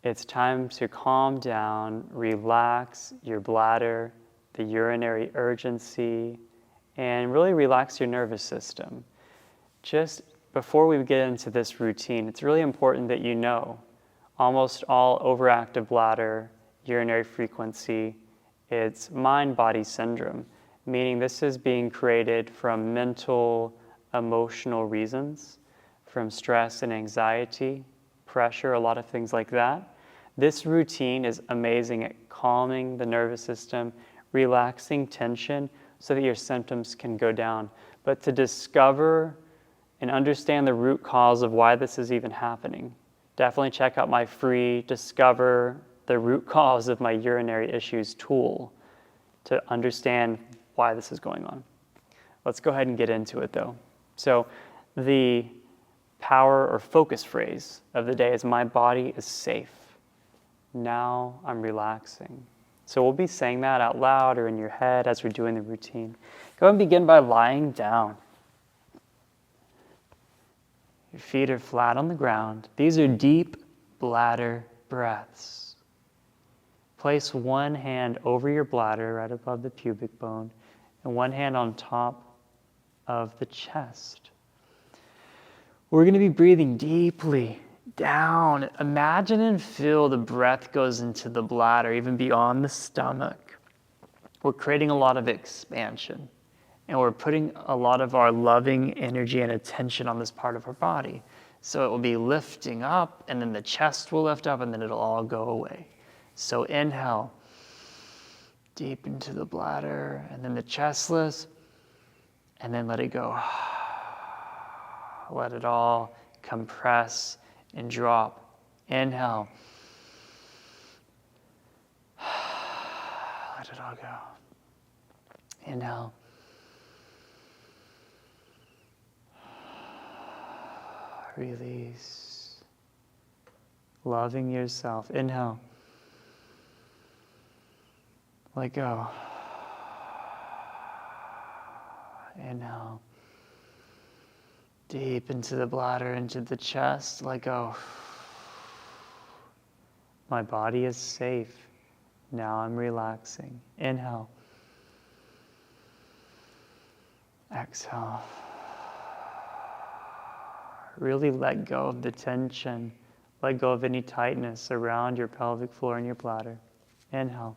It's time to calm down, relax your bladder, the urinary urgency, and really relax your nervous system. Just before we get into this routine, it's really important that you know almost all overactive bladder, urinary frequency, it's mind-body syndrome, meaning this is being created from mental, emotional reasons, from stress and anxiety, pressure, a lot of things like that. This routine is amazing at calming the nervous system, relaxing tension so that your symptoms can go down. But to discover and understand the root cause of why this is even happening, definitely check out my free Discover the Root Cause of My Urinary Issues tool to understand why this is going on. Let's go ahead and get into it though. So the power or focus phrase of the day is my body is safe. Now I'm relaxing. So we'll be saying that out loud or in your head as we're doing the routine. Go and begin by lying down. Your feet are flat on the ground. These are deep bladder breaths. Place one hand over your bladder right above the pubic bone and one hand on top of the chest. We're going to be breathing deeply down. Imagine and feel the breath goes into the bladder, even beyond the stomach. We're creating a lot of expansion, and we're putting a lot of our loving energy and attention on this part of our body. So it will be lifting up, and then the chest will lift up, and then it'll all go away. So inhale, deep into the bladder, and then the chest lifts, and then let it go. Let it all compress and drop. Inhale. Let it all go. Inhale. Release. Loving yourself. Inhale. Let go. Inhale. Deep into the bladder, into the chest. Let go. My body is safe. Now I'm relaxing. Inhale. Exhale. Really let go of the tension. Let go of any tightness around your pelvic floor and your bladder. Inhale.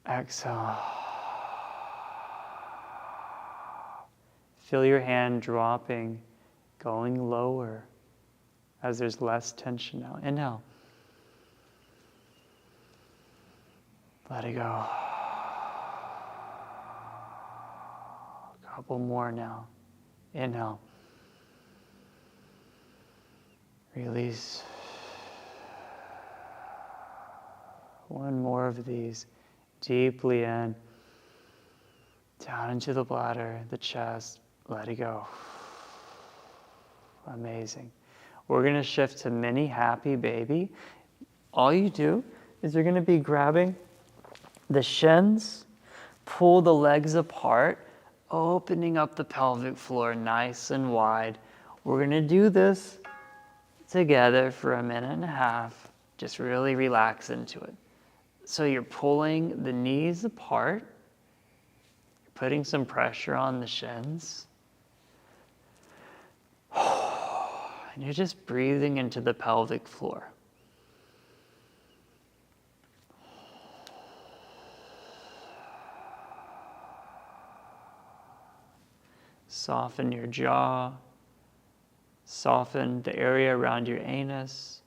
Exhale. Feel your hand dropping, going lower as there's less tension now. Inhale. Let it go. A couple more now. Inhale. Release. One more of these. Deeply in. Down into the bladder, the chest. Let it go. Amazing. We're going to shift to mini happy baby. All you do is you're going to be grabbing the shins, pull the legs apart, opening up the pelvic floor nice and wide. We're going to do this together for 1.5 minutes. Just really relax into it. So you're pulling the knees apart, you're putting some pressure on the shins. And you're just breathing into the pelvic floor. Soften your jaw. Soften the area around your anus,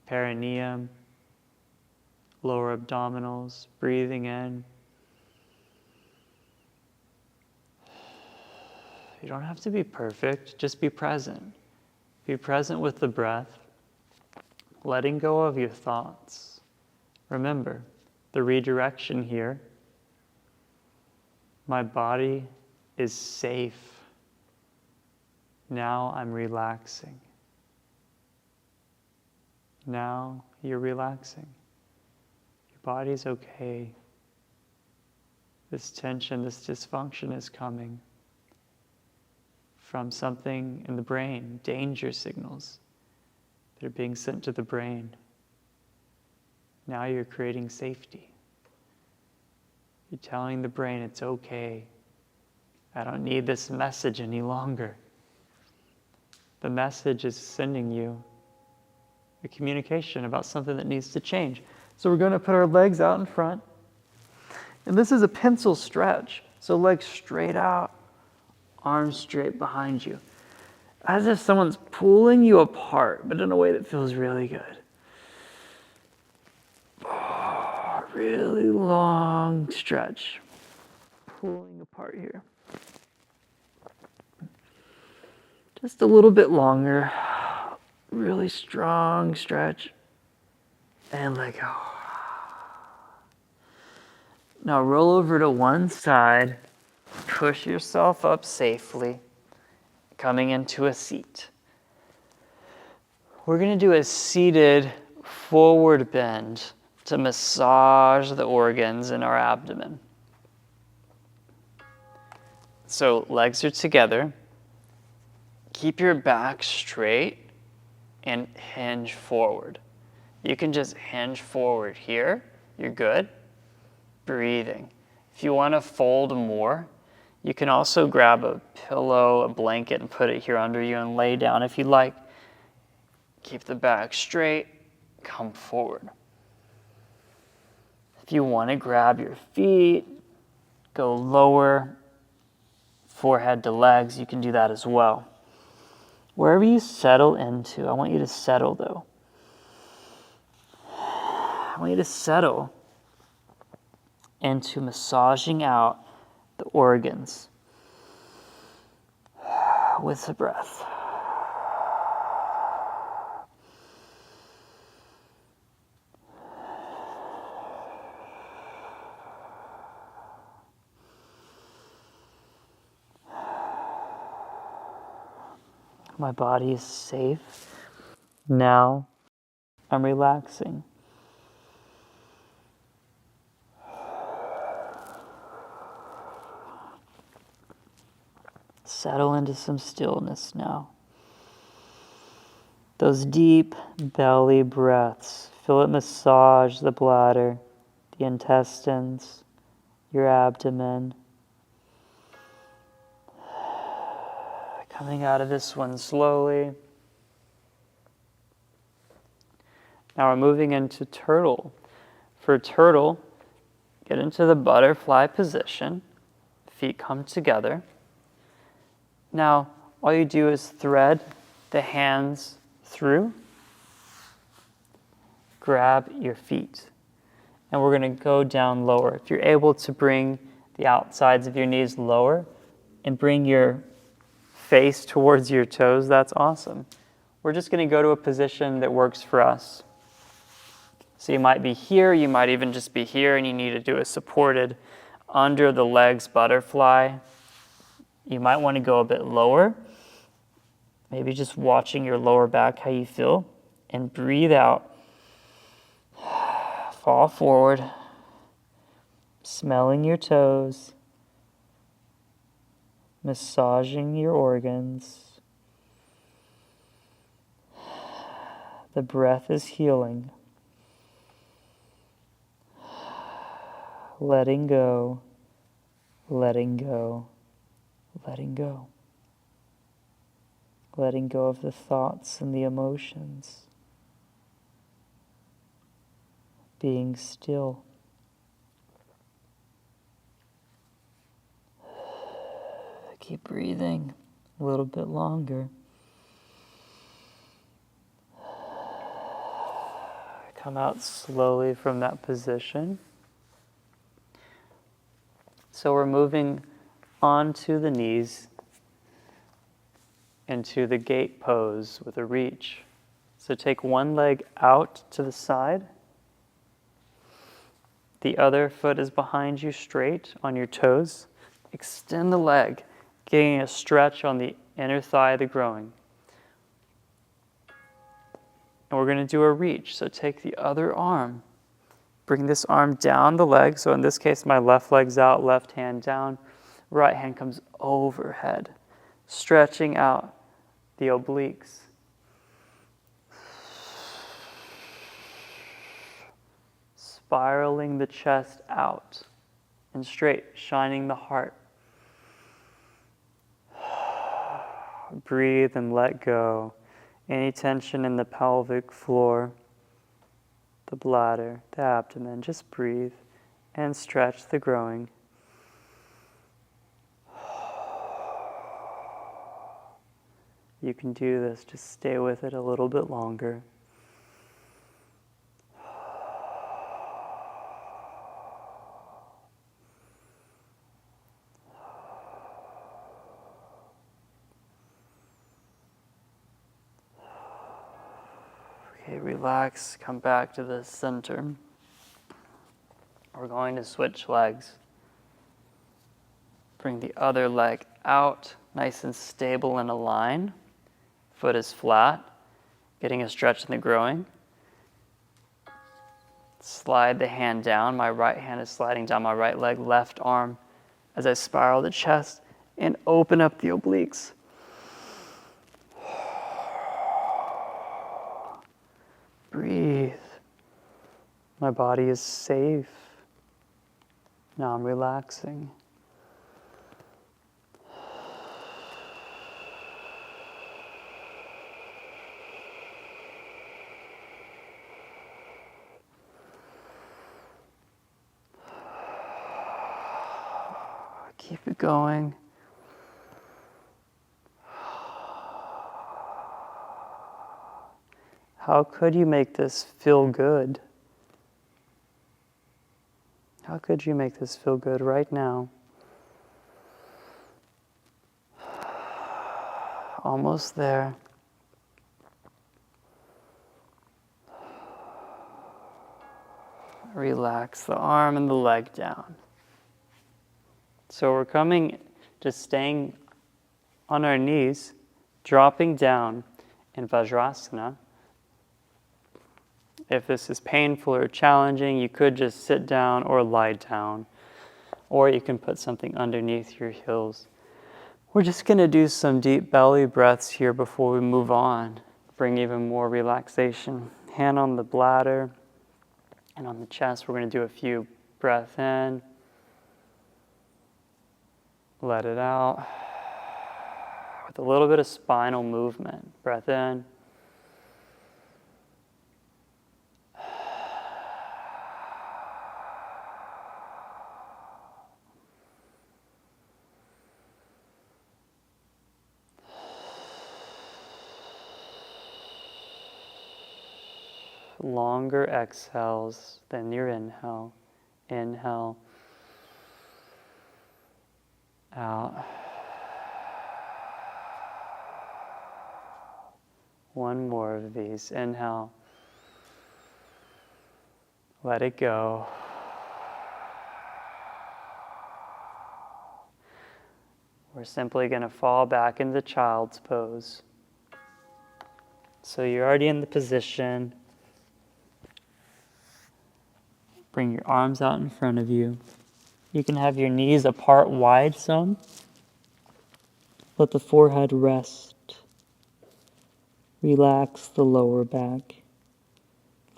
perineum, lower abdominals, breathing in. You don't have to be perfect, just be present. Be present with the breath, letting go of your thoughts. Remember, the redirection here. My body is safe. Now I'm relaxing. Now you're relaxing. Your body's okay. This tension, this dysfunction is coming from something in the brain, danger signals. that are being sent to the brain. Now you're creating safety. You're telling the brain it's okay. I don't need this message any longer. The message is sending you a communication about something that needs to change. So we're going to put our legs out in front. And this is a pencil stretch. So legs straight out, arms straight behind you. As if someone's pulling you apart, but in a way that feels really good. Oh, really long stretch. Pulling apart here. Just a little bit longer. Really strong stretch. And let go. Now roll over to one side. Push yourself up safely. Coming into a seat. We're going to do a seated forward bend to massage the organs in our abdomen. So legs are together. Keep your back straight and hinge forward. You can just hinge forward here. You're good. Breathing. If you want to fold more, you can also grab a pillow, a blanket, and put it here under you and lay down if you like. Keep the back straight. Come forward. If you want to grab your feet, go lower, forehead to legs, you can do that as well. Wherever you settle into, I want you to settle though. I want you to settle into massaging out the organs with the breath. My body is safe. Now I'm relaxing. Settle into some stillness now. Those deep belly breaths. Feel it massage the bladder, the intestines, your abdomen. Coming out of this one slowly. Now we're moving into turtle. For turtle, get into the butterfly position. Feet come together. Now, all you do is thread the hands through. Grab your feet. And we're going to go down lower. If you're able to bring the outsides of your knees lower and bring your face towards your toes, that's awesome. We're just going to go to a position that works for us. So you might be here, you might even just be here, and you need to do a supported under the legs butterfly. You might want to go a bit lower, maybe just watching your lower back, how you feel, and breathe out. Fall forward, smelling your toes, massaging your organs. The breath is healing. Letting go, letting go, letting go. Letting go of the thoughts and the emotions. Being still. Keep breathing a little bit longer. Come out slowly from that position. So we're moving onto the knees into the gate pose with a reach. So take one leg out to the side. The other foot is behind you straight on your toes. Extend the leg, getting a stretch on the inner thigh of the groin. And we're going to do a reach. So take the other arm. Bring this arm down the leg. So in this case, my left leg's out, left hand down. Right hand comes overhead, stretching out the obliques. spiraling the chest out and straight, shining the heart. Breathe and let go. Any tension in the pelvic floor, the bladder, the abdomen, just breathe and stretch the growing. You can do this, just stay with it a little bit longer. Okay, relax, come back to the center. We're going to switch legs. Bring the other leg out, nice and stable in a line. Foot is flat, getting a stretch in the groin. Slide the hand down. My right hand is sliding down my right leg, left arm as I spiral the chest and open up the obliques. Breathe. My body is safe. Now I'm relaxing. Keep it going. How could you make this feel good? How could you make this feel good right now? Almost there. Relax the arm and the leg down. So we're coming, just staying on our knees, dropping down in Vajrasana. If this is painful or challenging, you could just sit down or lie down, or you can put something underneath your heels. We're just going to do some deep belly breaths here before we move on. Bring even more relaxation. Hand on the bladder and on the chest. We're going to do a few breath in. Let it out. With a little bit of spinal movement. Breath in. Longer exhales than your inhale. Inhale. Out. One more of these. Inhale. Let it go. We're simply going to fall back into child's pose. So you're already in the position. Bring your arms out in front of you. You can have your knees apart wide some. Let the forehead rest. Relax the lower back.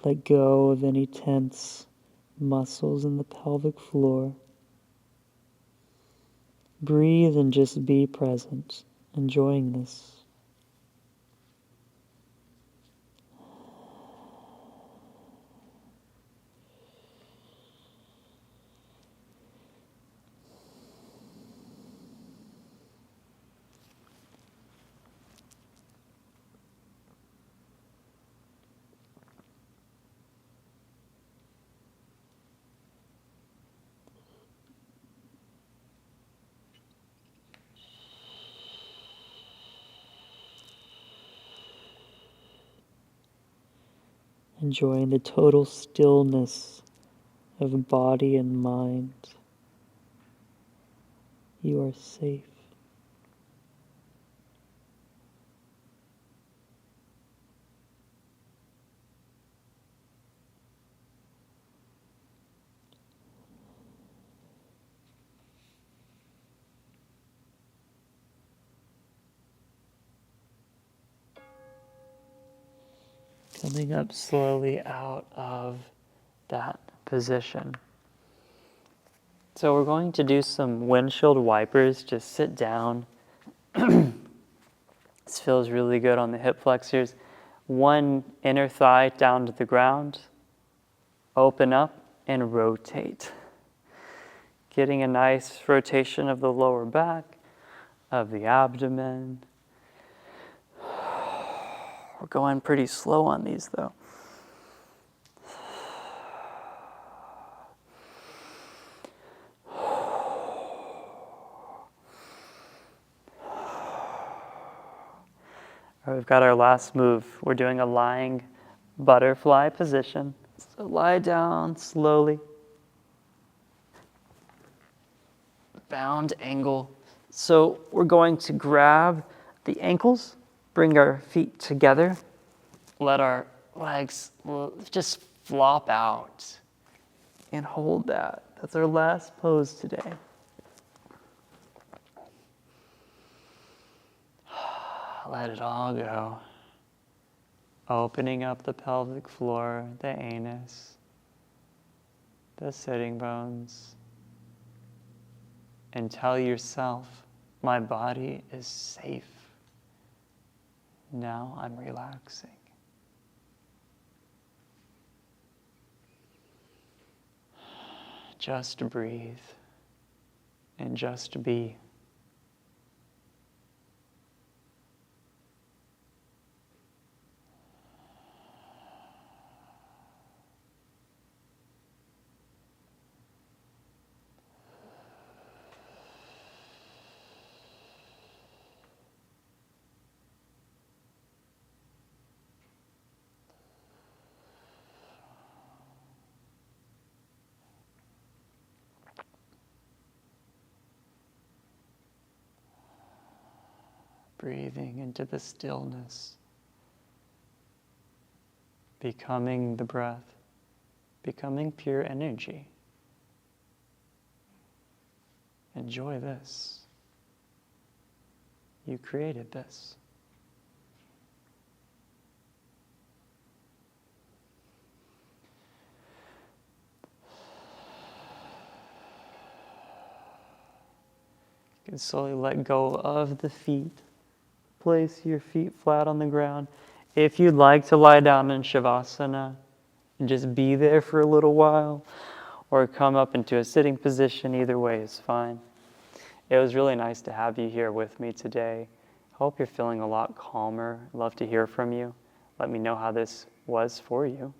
Let go of any tense muscles in the pelvic floor. Breathe and just be present, enjoying this. Enjoying the total stillness of body and mind. You are safe. Coming up slowly out of that position. So we're going to do some windshield wipers. Just sit down. This feels really good on the hip flexors. One inner thigh down to the ground. Open up and rotate. Getting a nice rotation of the lower back, of the abdomen. We're going pretty slow on these though. All right, we've got our last move. We're doing a lying butterfly position. So lie down slowly. Bound angle. So we're going to grab the ankles, bring our feet together, let our legs just flop out, and hold that. That's our last pose today. Let it all go. Opening up the pelvic floor, the anus, the sitting bones. And tell yourself, my body is safe. Now I'm relaxing. Just breathe and just be. Breathing into the stillness, becoming the breath, becoming pure energy. Enjoy this. You created this. You can slowly let go of the feet. Place your feet flat on the ground. If you'd like to lie down in Shavasana and just be there for a little while, or come up into a sitting position, either way is fine. It was really nice to have you here with me today. Hope you're feeling a lot calmer. Love to hear from you. Let me know how this was for you.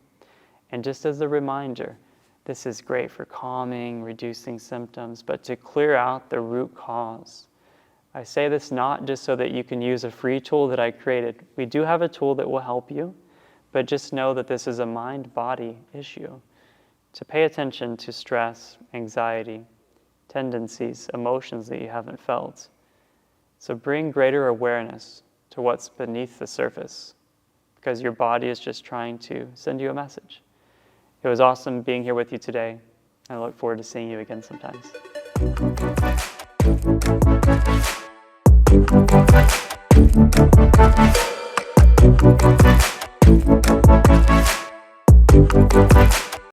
And just as a reminder, this is great for calming, reducing symptoms, but to clear out the root cause. I say this not just so that you can use a free tool that I created. We do have a tool that will help you, but just know that this is a mind-body issue. To pay attention to stress, anxiety, tendencies, emotions that you haven't felt. So bring greater awareness to what's beneath the surface, because your body is just trying to send you a message. It was awesome being here with you today. I look forward to seeing you again sometimes. Thank you.